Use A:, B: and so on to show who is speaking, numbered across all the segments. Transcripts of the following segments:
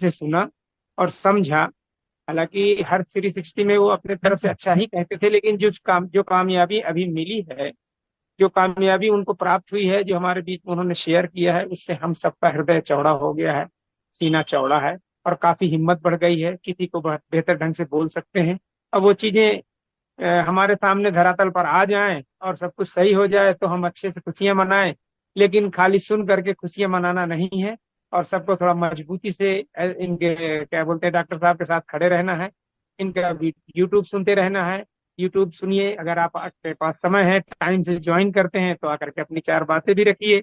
A: से सुना और समझा। हालांकि हर 360 में वो अपने तरफ से अच्छा ही कहते थे, लेकिन जो कामयाबी अभी मिली है, जो कामयाबी उनको प्राप्त हुई है, जो हमारे बीच में उन्होंने शेयर किया है, उससे हम सबका हृदय चौड़ा हो गया है, सीना चौड़ा है, और काफी हिम्मत बढ़ गई है, किसी को बेहतर ढंग से बोल सकते हैं। अब वो चीजें हमारे सामने धरातल पर आ जाएं और सब कुछ सही हो जाए तो हम अच्छे से खुशियां मनाएं। लेकिन खाली सुन करके खुशियां मनाना नहीं है, और सबको थोड़ा मजबूती से इनके क्या बोलते हैं डॉक्टर साहब के साथ खड़े रहना है। इनका यूट्यूब सुनते रहना है। यूट्यूब सुनिए, अगर आप आपके पास समय है, टाइम से ज्वाइन करते हैं तो आकर के अपनी चार बातें भी रखिए।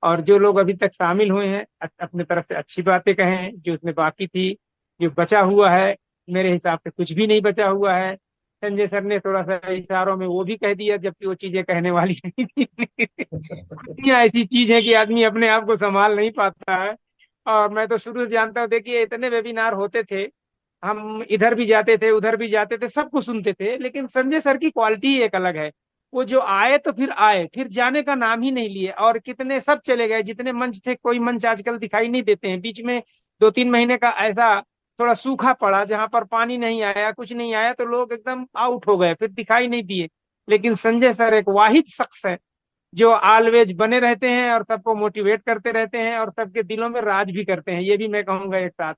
A: और जो लोग अभी तक शामिल हुए हैं, अपने तरफ से अच्छी बातें कहें, जो उसमें बाकी थी, जो बचा हुआ है, मेरे हिसाब से कुछ भी नहीं बचा हुआ है। संजय सर ने थोड़ा सा इशारों में वो भी कह दिया, जबकि वो चीजें कहने वाली नहीं थी। खुशियां ऐसी चीज है कि आदमी अपने आप को संभाल नहीं पाता है। और मैं तो शुरू से जानता हूँ, देखिए इतने वेबिनार होते थे, हम इधर भी जाते थे उधर भी जाते थे, सबको सुनते थे, लेकिन संजय सर की क्वालिटी ही एक अलग है। वो जो आए तो फिर आए, फिर जाने का नाम ही नहीं लिए, और कितने सब चले गए, जितने मंच थे, कोई मंच आजकल दिखाई नहीं देते हैं। बीच में 2-3 महीने का ऐसा थोड़ा सूखा पड़ा, जहां पर पानी नहीं आया, कुछ नहीं आया, तो लोग एकदम आउट हो गए, फिर दिखाई नहीं दिए। लेकिन संजय सर एक वाहिद शख्स है जो ऑलवेज बने रहते हैं और सबको मोटिवेट करते रहते हैं, और सबके दिलों में राज भी करते हैं, ये भी मैं कहूंगा एक साथ।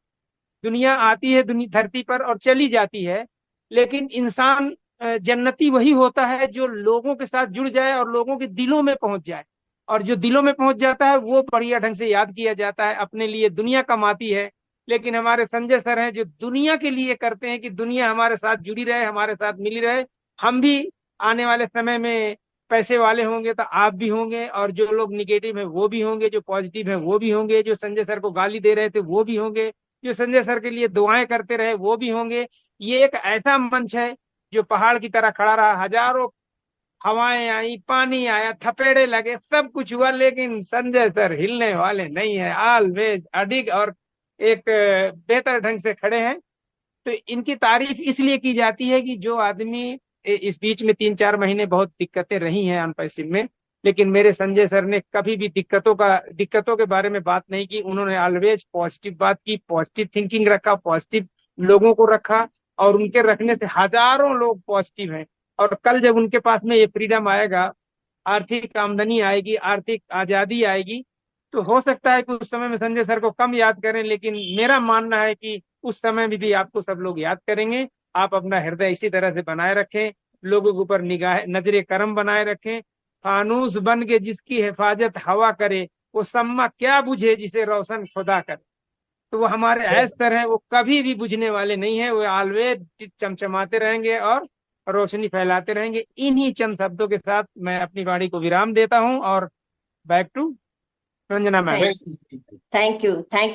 A: दुनिया आती है दुनिया धरती पर और चली जाती है, लेकिन इंसान जन्नती वही होता है जो लोगों के साथ जुड़ जाए और लोगों के दिलों में पहुंच जाए। और जो दिलों में पहुंच जाता है वो बढ़िया ढंग से याद किया जाता है, अपने लिए दुनिया कमाती है। लेकिन हमारे संजय सर हैं जो दुनिया के लिए करते हैं कि दुनिया हमारे साथ जुड़ी रहे, हमारे साथ मिली रहे। हम भी आने वाले समय में पैसे वाले होंगे तो आप भी होंगे, और जो लोग निगेटिव है वो भी होंगे, जो पॉजिटिव है वो भी होंगे, जो संजय सर को गाली दे रहे थे वो भी होंगे, जो संजय सर के लिए दुआएं करते रहे वो भी होंगे। ये एक ऐसा मंच है जो पहाड़ की तरह खड़ा रहा, हजारों हवाएं आई, पानी आया, थपेड़े लगे, सब कुछ हुआ, लेकिन संजय सर हिलने वाले नहीं है, ऑलवेज अडिग, और एक बेहतर ढंग से खड़े हैं। तो इनकी तारीफ इसलिए की जाती है कि जो आदमी इस बीच में 3-4 महीने बहुत दिक्कतें रही हैं अनपैसिव में, लेकिन मेरे संजय सर ने कभी भी दिक्कतों के बारे में बात नहीं की। उन्होंने ऑलवेज पॉजिटिव बात की, पॉजिटिव थिंकिंग रखा, पॉजिटिव लोगों को रखा, और उनके रखने से हजारों लोग पॉजिटिव हैं। और कल जब उनके पास में ये फ्रीडम आएगा, आर्थिक आमदनी आएगी, आर्थिक आजादी आएगी, तो हो सकता है कि उस समय में संजय सर को कम याद करें, लेकिन मेरा मानना है कि उस समय में भी आपको सब लोग याद करेंगे। आप अपना हृदय इसी तरह से बनाए रखें, लोगों के ऊपर निगाह नजरे करम बनाए रखें। फानूस बन के जिसकी हिफाजत हवा करे, वो सम्मा क्या बुझे जिसे रोशन खुदा करे। तो वो हमारे ऐस तरह वो कभी भी बुझने वाले नहीं है, वो ऑलवेज चमचमाते रहेंगे और रोशनी फैलाते रहेंगे। इन्हीं चंद शब्दों के साथ मैं अपनी वाणी को विराम देता हूँ, और back to Ranjana ma'am.
B: Thank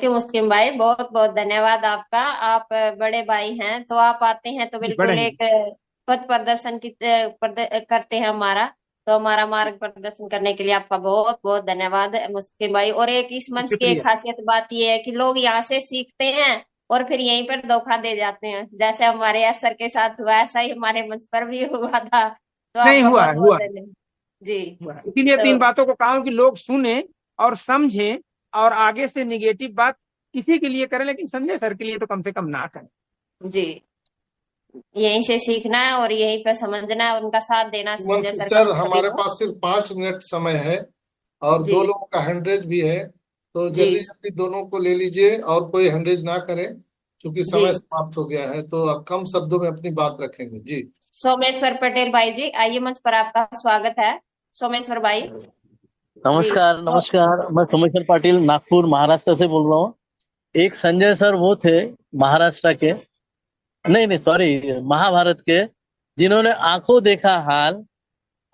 B: you Muslim भाई, बहुत बहुत धन्यवाद आपका। आप बड़े भाई हैं, तो आप आते हैं तो
A: बड़े
B: बिल्कुल
A: हैं।
B: एक पथ प्रदर्शन करते हैं हमारा। तो हमारा मार्ग प्रदर्शन करने के लिए आपका बहुत बहुत धन्यवाद मुस्लिम भाई। और एक इस मंच की एक
A: शुक्रिया।
B: खासियत बात यह है कि लोग यहाँ से सीखते हैं और फिर यहीं पर धोखा दे जाते हैं, जैसे हमारे असर के साथ हुआ, ऐसा ही हमारे मंच पर भी हुआ था। तो
A: नहीं,
B: आपका
A: हुआ
B: बहुत
A: है,
B: बहुत
A: हुआ है,
B: धन्यवाद जी।
A: हुआ है। इसीलिए तो
B: तो
A: इन बातों को कहा हूं कि लोग सुने और समझें, और आगे से निगेटिव बात किसी के लिए करें, लेकिन संजय सर के लिए तो कम से कम ना करें।
B: जी, यहीं से सीखना है और यहीं पे समझना है, उनका साथ देना संजय
C: वंशी
B: सर का
C: सर,
B: हम सभी
C: हमारे
B: को।
C: पास सिर्फ 5 मिनट समय है और
B: जी
C: 2 लोगों का हैंडरेज भी है, तो
B: जी
C: जल्दी जल्दी दोनों को ले लीजिए और कोई हैंडरेज ना करे, क्योंकि
B: जी।
C: समय समाप्त हो गया है। तो अब कम शब्दों में अपनी बात रखेंगे जी।
B: सोमेश्वर पटेल भाई जी, आइए, मंच पर आपका स्वागत है। सोमेश्वर भाई जी।
D: नमस्कार नमस्कार, मैं सोमेश्वर पाटिल नागपुर महाराष्ट्र से बोल रहा हूँ। एक संजय सर वो थे महाराष्ट्र के, नहीं नहीं सॉरी, महाभारत के, जिन्होंने आंखों देखा हाल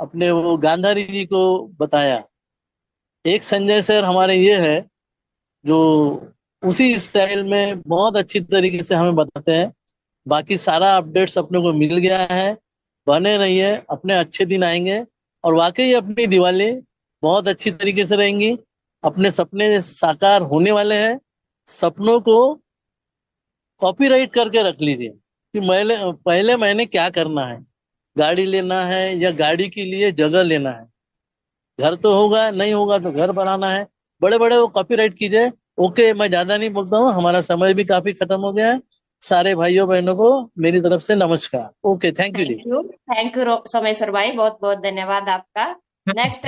D: अपने वो गांधारी जी को बताया। एक संजय सर हमारे ये है जो उसी स्टाइल में बहुत अच्छी तरीके से हमें बताते हैं। बाकी सारा अपडेट्स अपने को मिल गया है। बने रहिए, अपने अच्छे दिन आएंगे और वाकई अपनी दिवाली बहुत अच्छी तरीके से रहेंगी। अपने सपने साकार होने वाले हैं। सपनों को कॉपीराइट करके रख लीजिए कि पहले महीने क्या करना है। गाड़ी लेना है या गाड़ी के लिए जगह लेना है, घर तो होगा, नहीं होगा तो घर बनाना है, बड़े बड़े वो कॉपीराइट कीजिए ओके, मैं ज्यादा नहीं बोलता हूँ, हमारा समय भी काफी खत्म हो गया है। सारे भाइयों बहनों को मेरी तरफ से नमस्कार। Okay, thank you ji.
B: Thank you Someshwar भाई, बहुत बहुत धन्यवाद आपका। नेक्स्ट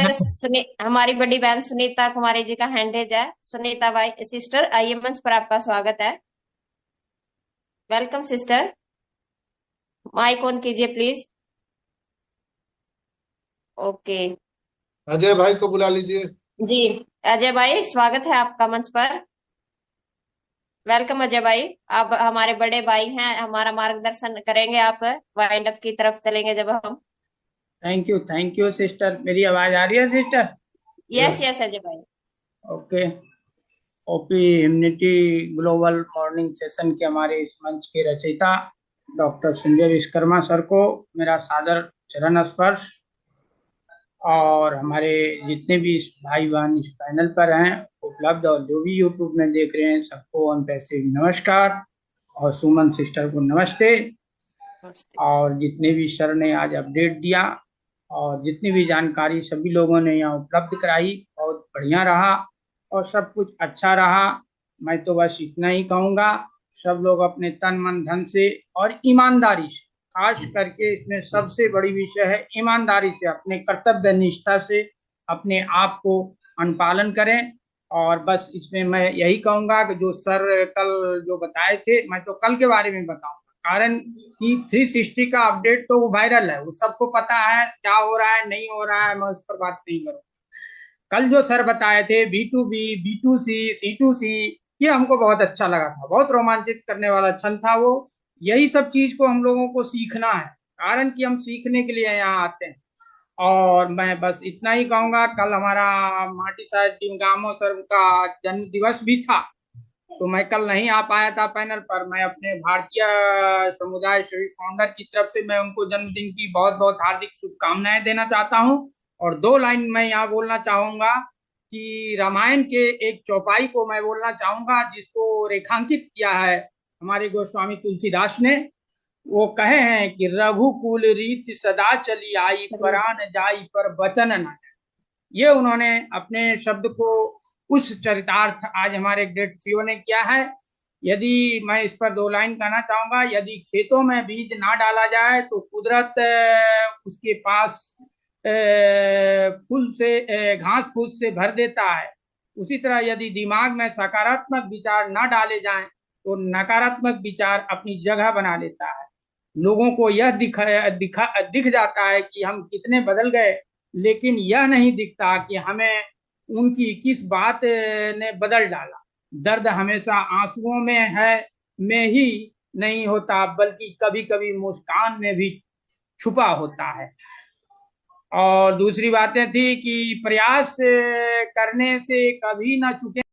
B: हमारी बड़ी बहन सुनीता कुमारी जी का हैंडेज है। सुनीता भाई सिस्टर, आइए मंच पर, आपका स्वागत है। वेलकम सिस्टर, माइक ऑन कीजिए प्लीज। ओके
C: अजय भाई को बुला लीजिए।
B: जी, अजय भाई स्वागत है आपका मंच पर। वेलकम अजय भाई, आप हमारे बड़े भाई हैं, हमारा मार्गदर्शन करेंगे, आप वाइंड अप की तरफ चलेंगे जब हम।
A: Thank you sister. मेरी आवाज आ रही है सिस्टर?
B: यस यस अजय भाई।
A: Okay. OP immunity global morning session के हमारे इस मंच के रचयिता डॉक्टर संजय विश्वकर्मा सर को मेरा सादर चरण स्पर्श, और हमारे जितने भी इस भाई बहन इस पैनल पर हैं उपलब्ध और जो भी यूट्यूब में देख रहे हैं सबको ऑन पैसे नमस्कार, और सुमन सिस्टर को नमस्ते। और जितने भी सर ने आज अपडेट दिया और जितनी भी जानकारी सभी लोगों ने यहाँ उपलब्ध कराई, बहुत बढ़िया रहा और सब कुछ अच्छा रहा। मैं तो बस इतना ही कहूँगा, सब लोग अपने तन मन धन से और ईमानदारी से, खास करके इसमें सबसे बड़ी विषय है ईमानदारी से, अपने कर्तव्य निष्ठा से अपने आप को अनुपालन करें। और बस इसमें मैं यही कहूँगा कि जो सर कल जो बताए थे, मैं तो कल के बारे में बताऊंगा, कारण कि 360 का अपडेट तो वो वायरल है, वो सबको पता है क्या हो रहा है नहीं हो रहा है, मैं उस पर बात नहीं करूँ। कल जो सर बताए थे B2B, B2C, C2C, ये हमको बहुत अच्छा लगा था, बहुत रोमांचित करने वाला क्षण था वो। यही सब चीज को हम लोगों को सीखना है, कारण कि हम सीखने के लिए यहाँ आते हैं। और मैं बस इतना ही कहूंगा, कल हमारा माटी साहब डिंगामो सर का जन्म दिवस भी था, तो मैं कल नहीं आ पाया था पैनल पर। मैं अपने भारतीय समुदाय सेवी फाउंडर की तरफ से मैं उनको जन्मदिन की बहुत बहुत हार्दिक शुभकामनाएं देना चाहता हूं। और 2 लाइन मैं यहाँ बोलना चाहूंगा कि रामायण के एक चौपाई को मैं बोलना चाहूंगा, जिसको रेखांकित किया है हमारे गोस्वामी तुलसीदास ने। वो कहे हैं कि रघुकुल रीत सदा चली आई, परान जाई पर वचन न। ये उन्होंने अपने शब्द को, उस चरितार्थ आज हमारे ग्रेट सीओ ने किया है। यदि मैं इस पर 2 लाइन कहना चाहूंगा, यदि खेतों में बीज ना डाला जाए तो कुदरत उसके पास फूल से घास फूस से भर देता है। उसी तरह यदि दिमाग में सकारात्मक विचार ना डाले जाएं तो नकारात्मक विचार अपनी जगह बना लेता है। लोगों को यह दिख जाता है कि हम कितने बदल गए, लेकिन यह नहीं दिखता कि हमें उनकी किस बात ने बदल डाला। दर्द हमेशा आंसुओं में है, में ही नहीं होता, बल्कि कभी कभी मुस्कान में भी छुपा होता है। और दूसरी बातें थी कि प्रयास करने से कभी ना चुके।